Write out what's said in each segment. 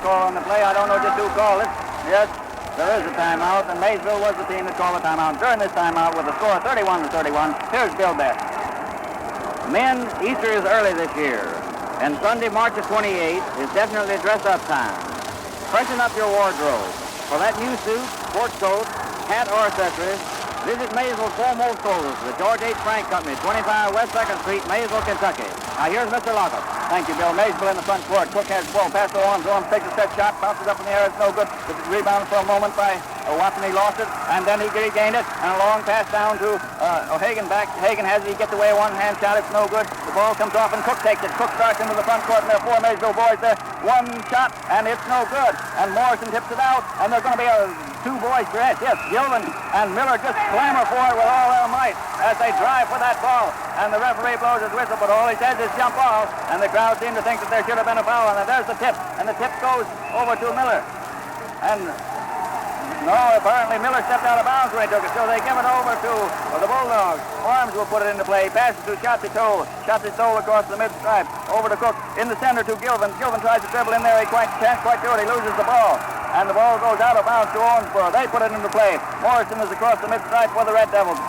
call on the play. I don't know just who called it. Yes, there is a timeout, and Maysville was the team that called the timeout. During this timeout, with a score of 31-31, here's Bill Bett. Men, Easter is early this year, and Sunday, March of 28 is definitely dress-up time. Freshen up your wardrobe. For that new suit, sports coat, hat, or accessories, visit Maysville's foremost closers, the George H. Frank Company, 25 West 2nd Street, Maysville, Kentucky. Now here's Mr. Lockup. Thank you, Bill. Maysville in the front court. Cook has the ball. Pass to Owens. Owens takes a set shot, bounces up in the air. It's no good. It's rebounded for a moment by Watson. He lost it, and then he regained it. And a long pass down to Hagen back. Hagen has it. He gets away a one-hand shot. It's no good. The ball comes off, and Cook takes it. Cook starts into the front court, and there are four Maysville boys there. One shot, and it's no good. And Morrison tips it out, and there's going to be two boys dressed. Yes, Gilman and Miller just clamor for it with all their might as they drive for that ball. And the referee blows his whistle, but all he says is jump off. And the crowd seem to think that there should have been a foul. And there's the tip. And the tip goes over to Miller. And no, apparently Miller stepped out of bounds when he took it. So they give it over to the Bulldogs. Arms will put it into play. Passes to Shotzi-Toll. Shotzi-Toll across the mid-stripe. Over to Cook. In the center to Gilvin. Gilvin tries to dribble in there. He can't quite do it. He loses the ball. And the ball goes out of bounds to Owensboro. They put it into play. Morrison is across the mid-stripe for the Red Devils.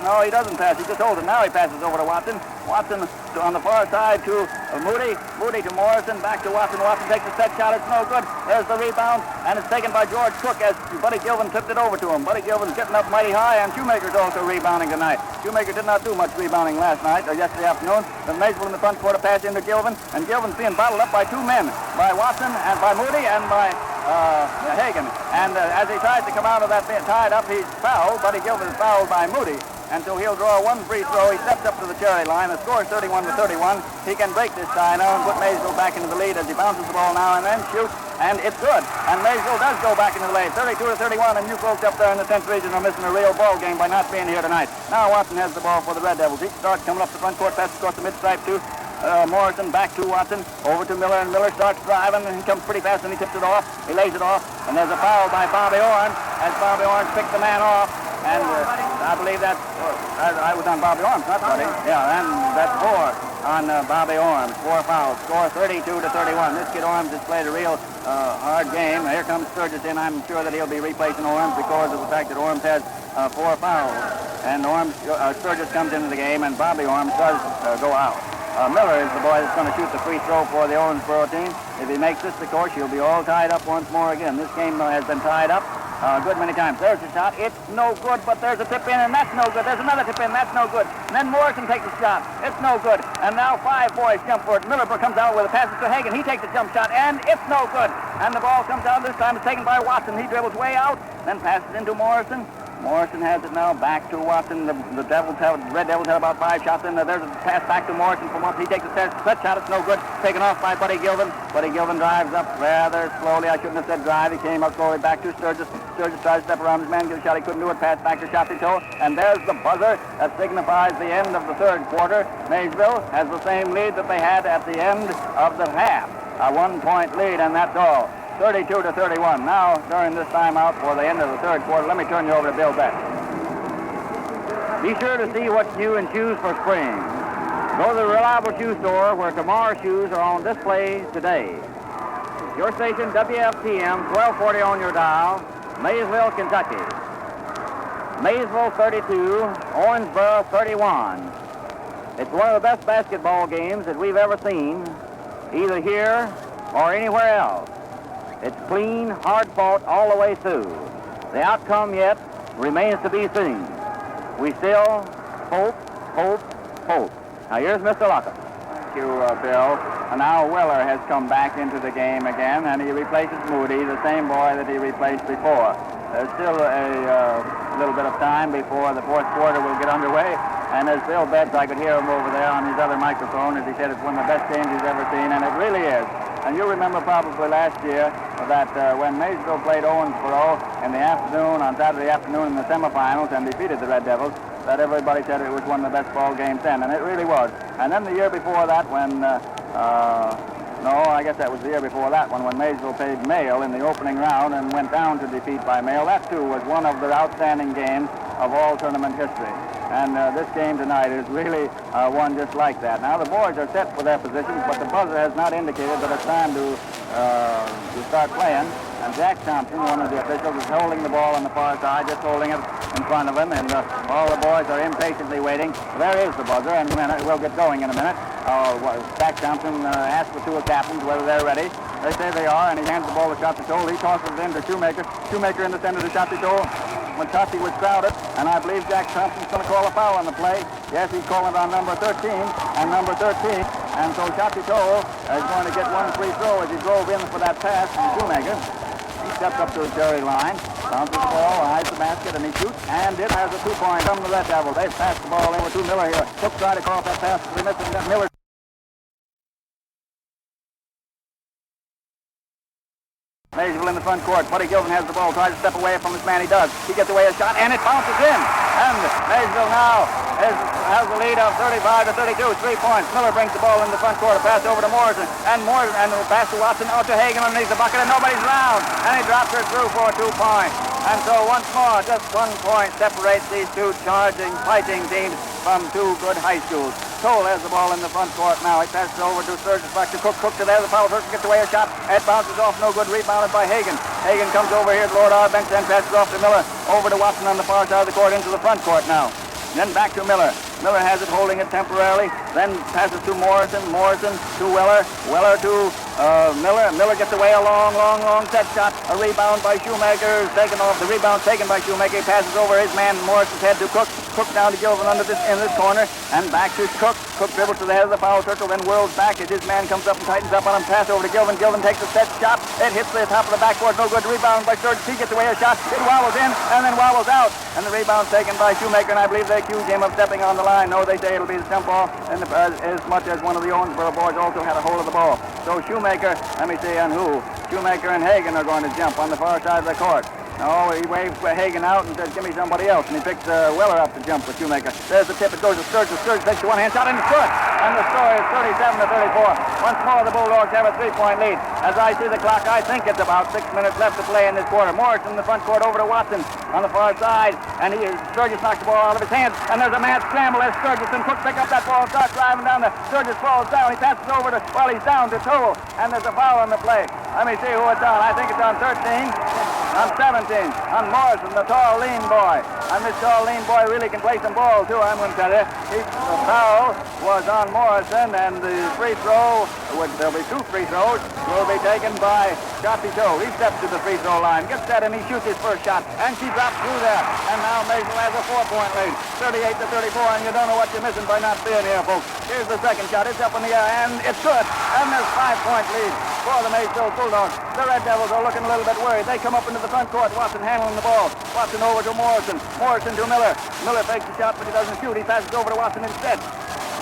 No, he doesn't pass. He just holds it. Now he passes over to Watson. Watson on the far side to Moody. Moody to Morrison. Back to Watson. Watson takes a set shot. It's no good. There's the rebound. And it's taken by George Cook as Buddy Gilvin tipped it over to him. Buddy Gilvin's getting up mighty high, and Shoemaker's also rebounding tonight. Shoemaker did not do much rebounding last night or yesterday afternoon. The Maysville in the front court, a pass into Gilvin. And Gilvin's being bottled up by two men. By Watson and by Moody and by Hagen. And as he tries to come out of that being tied up, he's fouled. Buddy Gilvin is fouled by Moody. And so he'll draw one free throw. He steps up to the cherry line. The score is 31-31. He can break this tie now and put Maysville back into the lead as he bounces the ball now and then shoots. And it's good. And Maysville does go back into the lead. 32-31. And you folks up there in the 10th region are missing a real ball game by not being here tonight. Now Watson has the ball for the Red Devils. He starts coming up the front court, passes across the mid-stripe to Morrison, back to Watson, over to Miller, and Miller starts driving, and he comes pretty fast, and he tips it off. He lays it off, and there's a foul by Bobby Orn, as Bobby Orn picked the man off, and I believe that's, I was on Bobby Orm, not Buddy. Yeah, and that's four on Bobby Orm. Four fouls. Score 32-31. This kid Orms has played a real hard game. Here comes Sturgis in. I'm sure that he'll be replacing Orms because of the fact that Orms has four fouls. And Sturgis comes into the game, and Bobby Orms does go out. Miller is the boy that's going to shoot the free throw for the Owensboro team. If he makes this, of course, he'll be all tied up once more again. This game has been tied up a good many times. There's a shot. It's no good, but there's a tip in, and that's no good. There's another tip in. That's no good. And then Morrison takes a shot. It's no good. And now five boys jump for it. Miller comes out with a pass to Hagen. He takes a jump shot, and it's no good. And the ball comes out this time. It's taken by Watson. He dribbles way out, then passes into Morrison. Morrison has it now back to Watson. The Red Devils have about five shots in there. There's a pass back to Morrison from Watson. He takes a set shot. It's no good. Taken off by Buddy Gilvin. Buddy Gilvin drives up rather slowly. I shouldn't have said drive. He came up slowly back to Sturgis. Sturgis tries to step around his man, get a shot. He couldn't do it. Pass back to Shotzi-Toll. And there's the buzzer that signifies the end of the third quarter. Maysville has the same lead that they had at the end of the half. A 1-point lead, and that's all. 32-31. Now, during this timeout for the end of the third quarter, let me turn you over to Bill Bett. Be sure to see what's new in shoes for spring. Go to the reliable shoe store where tomorrow's shoes are on display today. Your station, WFTM, 1240 on your dial, Maysville, Kentucky. Maysville 32, Owensboro 31. It's one of the best basketball games that we've ever seen, either here or anywhere else. It's clean, hard-fought all the way through. The outcome yet remains to be seen. We still hope. Now, here's Mr. Lockup. Thank you, Bill. And now Weller has come back into the game again, and he replaces Moody, the same boy that he replaced before. There's still a little bit of time before the fourth quarter will get underway. And as Bill Betts, I could hear him over there on his other microphone, as he said it's one of the best games he's ever seen, and it really is. And you remember probably last year that when Maysville played Owensboro in the afternoon, on Saturday afternoon in the semifinals and defeated the Red Devils, that everybody said it was one of the best ball games then, and it really was. And then the year before that when, I guess that was the year before that one, when Maysville played Mayle in the opening round and went down to defeat by Mayle. That, too, was one of the outstanding games of all tournament history. And this game tonight is really one just like that. Now the boys are set for their positions, but the buzzer has not indicated that it's time to start playing. And Jack Thompson, one of the officials, is holding the ball on the far side, just holding it in front of him, and all the boys are impatiently waiting. There is the buzzer, and we'll get going in a minute. Jack Thompson asked the two captains whether they're ready. They say they are, and he hands the ball to Shotty Toll. He tosses it in to Shoemaker. Shoemaker in the center to Shotty Toll. When Shotty was crowded, and I believe Jack Thompson's going to call a foul on the play. Yes, he's calling it on number 13 and number 13. And so Shotty Toll is going to get one free throw as he drove in for that pass from Shoemaker. He steps up to the Cherry line, bounces the ball, eyes the basket, and he shoots. And it has a 2-point from the Red Devils. They've passed the ball over to Miller here. Cook tried to call that pass, but he missed it. Miller. Maysville in the front court. Buddy Gilvin has the ball, tries to step away from his man. He does. He gets away a shot, and it bounces in. And Maysville now has the lead of 35-32, 3 points. Miller brings the ball in the front court, a pass over to Morrison, and the pass to Watson, out to Hagen underneath the bucket, and nobody's around. And he drops her through for a 2-point. And so once more, just 1 point separates these two charging, fighting teams from two good high schools. Toll has the ball in the front court now. He passes over to Sturgis, back to Cook. Cook to there. The foul person gets away a shot. It bounces off, no good. Rebounded by Hagen. Hagen comes over here to Lord R. bench, then passes off to Miller. Over to Watson on the far side of the court into the front court now. Then back to Miller. Miller has it, holding it temporarily. Then passes to Morrison. Morrison to Weller. Weller to Miller. Miller gets away a long set shot. A rebound by Shoemaker. Taken off. The rebound taken by Shoemaker. He passes over his man Morrison's head to Cook. Cook down to Gilvin in this corner. And back to Cook. Cook dribbles to the head of the foul circle, then whirls back as his man comes up and tightens up on him. Pass over to Gilvin. Gilvin takes a set shot. It hits the top of the backboard. No good. Rebound by Sturgis. He gets away a shot. It wobbles in and then wobbles out. And the rebound taken by Shoemaker, and I believe they accuse him of stepping on the line. No, they say it'll be the jump ball, and as much as one of the Owensboro boys also had a hold of the ball. So Shoemaker, let me see on who. Shoemaker and Hagen are going to jump on the far side of the court. No, he waves Hagen out and says, give me somebody else. And he picks Weller up to jump for Shoemaker. There's the tip. It goes to Sturgis. Sturgis takes the one-hand shot, and it's good. And the score is 37-34. Once more, the Bulldogs have a 3-point lead. As I see the clock, I think it's about 6 minutes left to play in this quarter. Morrison in the front court over to Watson on the far side. And Sturgis knocks the ball out of his hands. And there's a mad scramble as Sturgis and Cook pick up that ball and start driving down there. Sturgis falls down. He passes over to, well, he's down to Toll. And there's a foul on the play. Let me see who it's on. I think it's on 13. On 17, on Morrison, the tall, lean boy. And this tall, lean boy really can play some ball, too, I'm going to tell you. The foul was on Morrison, and the free throw, there'll be 2 free throws, will be taken by Shotty Toll. He steps to the free throw line, gets that, and he shoots his first shot, and she drops through there. And now Maysville has a 4-point lead, 38-34, and you don't know what you're missing by not being here, folks. Here's the second shot. It's up in the air, and it's good. And there's 5-point lead for the Maysville Bulldogs. The Red Devils are looking a little bit worried. They come up into the front court. Watson handling the ball. Watson over to Morrison. Morrison to Miller. Miller fakes the shot, but he doesn't shoot. He passes over to Watson instead.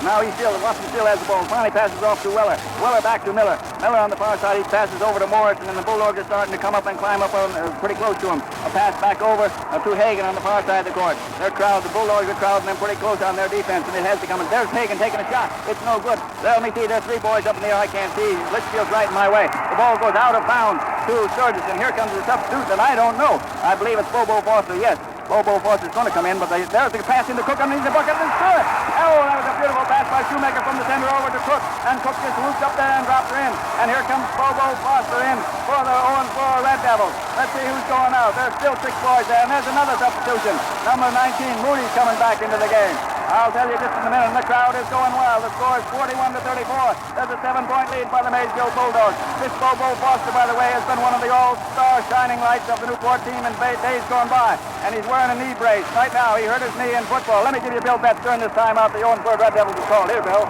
Now Watson still has the ball. Finally passes off to Weller. Weller back to Miller. Miller on the far side. He passes over to Morrison, and the Bulldogs are starting to come up and climb up pretty close to him. A pass back over to Hagen on the far side of the court. The Bulldogs are crowding them pretty close on their defense, and it has to come in. There's Hagen taking a shot. It's no good. Let me see. There's 3 boys up in the air. I can't see. Litchfield's right in my way. The ball goes out of bounds to Sturgis, and here comes the substitute that I don't know. I believe it's Bobo Foster. Yes. Bobo Foster's going to come in, but there's the pass into Cook underneath the bucket, and it's good. Oh, that was a beautiful pass by Shoemaker from the center over to Cook, and Cook just looped up there and dropped her in. And here comes Bobo Foster in for the Owensboro Red Devils. Let's see who's going out. There's still 6 boys there, and there's another substitution. Number 19, Moody's coming back into the game. I'll tell you just in a minute, and the crowd is going wild. The score is 41-34. There's a 7-point lead by the Maysville Bulldogs. This Bobo Foster, by the way, has been one of the all-star shining lights of the Newport team in days gone by. And he's wearing a knee brace. Right now, he hurt his knee in football. Let me give you Bill Betts during this timeout. The Owensboro Red Devils is called. Here, Bill.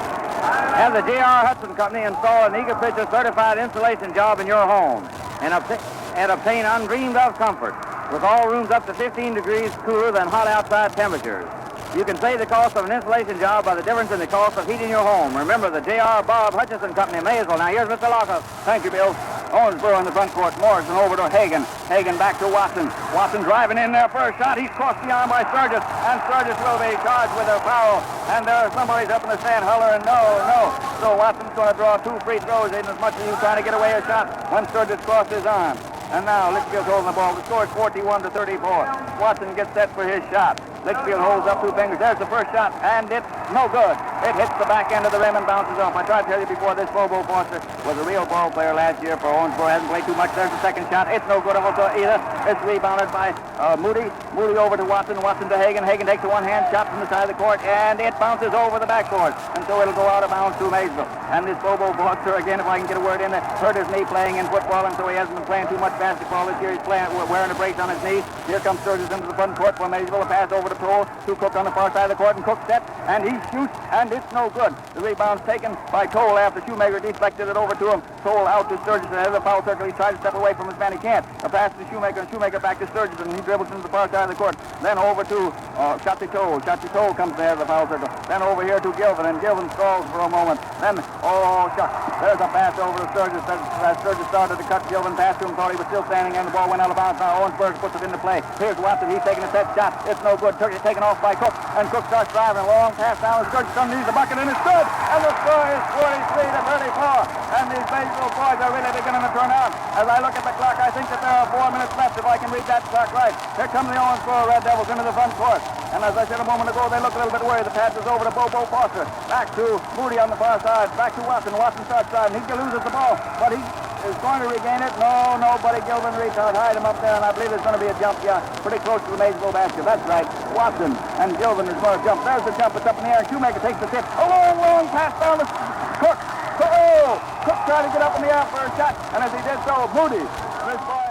Have the J.R. Hudson Company install an Eager Pitcher certified insulation job in your home and obtain undreamed of comfort with all rooms up to 15 degrees cooler than hot outside temperatures. You can save the cost of an insulation job by the difference in the cost of heating your home. Remember the J.R. Bob Hutchison Company, Maysville. Now here's Mr. Lockoff. Thank you, Bill. Owensboro in the front court. Morrison over to Hagen. Hagen back to Watson. Watson driving in there first shot. He's crossed the arm by Sturgis. And Sturgis will be charged with a foul. And somebody's up in the stand hollering, no. So Watson's going to draw 2 free throws in as much as he's trying to get away a shot when Sturgis crossed his arm. And now Litchfield's holding the ball. The score is 41-34. Watson gets set for his shot. Litchfield holds up 2 fingers. There's the first shot, and it's no good. It hits the back end of the rim and bounces off. I tried to tell you before, this Bobo Foster was a real ball player last year for Owensboro. Hasn't played too much. There's the second shot. It's no good also either. It's rebounded by Moody. Moody over to Watson. Watson to Hagen. Hagen takes a one-hand shot from the side of the court, and it bounces over the backboard. And so it'll go out of bounds to Maysville. And this Bobo Foster, again, if I can get a word in there, hurt his knee playing in football, and so he hasn't been playing too much basketball this year. He's wearing a brace on his knee. Here comes Sturgis into the front court for Maysville. A pass over to Prohl, to Cook on the far side of the court, and Cook sets, and he shoots, and it's no good. The rebound's taken by Toll after Shoemaker deflected it over to him. Toll out to Sturgis ahead of the foul circle. He tries to step away from his man. He can't. A pass to Shoemaker, and Shoemaker back to Sturgis, and he dribbles into the far side of the court. Then over to Shotzi Toll. Shotzi Toll comes ahead of the foul circle. Then over here to Gilvin, and Gilvin stalls for a moment. Then, there's a pass over to Sturgis. Sturgis started to cut Gilvin past to him, thought he was still standing, and the ball went out of bounds. Now Owensboro puts it into play. Here's Watson. He's taking a set shot. It's no good. Turkey taken off by Cook, and Cook starts driving. Long pass down. Sturgis underneath the bucket, and it's good. And the score is 43-34. And these Maysville boys are really beginning to turn out. As I look at the clock, I think that there are 4 minutes left, if I can read that clock right. Here come the Owensboro Red Devils into the front court. And as I said a moment ago, they look a little bit worried. The pass is over to Bobo Foster. Back to Moody on the far side. Back to Watson. Watson starts driving. He loses the ball, but he is going to regain it. No, nobody. Gilvin reached out, hide him up there, and I believe there's going to be a jump, pretty close to the Maysville basket. That's right. Watson and Gilvin is going to jump. There's the jump. It's up in the air. Shoemaker takes the tip. A long pass down to Cook. Cook tried to get up in the air for a shot, and as he did so, Moody, this boy